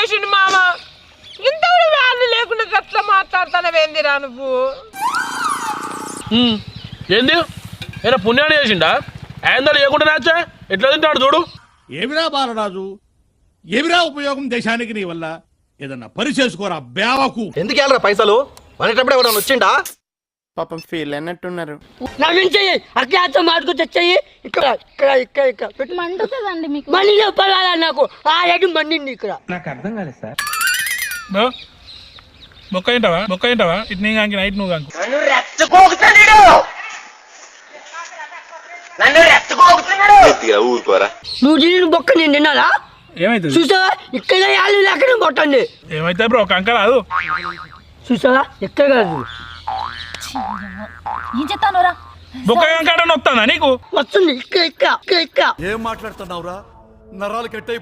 చేసిండు మామ. ఇంత కూడా వాల్యూ లేకుండా గట్లా మాట్లాడతానవేందిరా నువ్వు? ఏంది ఏదో పుణ్యాన్ని చేసిండా? ఏందో లేకుండా నాచా ఎట్లా తింటాడు చూడు. ఏమిరా బాలరాజు, ఏమిరా ఉపయోగం దేశానికి నీ వల్ల? ఏదన్నా పని చేసుకోరా బేవకు. ఎందుకు వెళ్ళరా పైసలు? అనేటప్పుడు ఎవరైనా వచ్చిండా? పాపం ఫీల్ అయినట్టున్నారు. నవ్వించేయి అక్కడ మార్కు తెచ్చాయి. ఇక్కడ ఇక్కడ ఇక్కడ ఇక్కడ మండుతుందండి మీకు. మళ్ళీ చెప్పాలా నాకు? ఆ రెడ్డి మండింది ఇక్కడ. నాకు అర్థం కాలేదు సార్. బొక్క ఏంటావా ఇటు నీ కాంకి నైట్ నువ్వు కాంకు నువ్వు తిని బొక్క నేను తిన్నాలా? ఏమైతుంది? చూసావా ఇక్కడ యాళ్ళు లేక కొట్టండి. ఏమైతే బ్రో కంక రాదు. చూసావా ఎక్కడ కాదు ఏం చెప్తానురా? బొక్క కంకాడ వస్తుందా నీకు? వస్తుంది ఇక్కడ ఇక్కడ ఇక్కడ. ఏం మాట్లాడుతున్నావురా? నరాలు కట్టే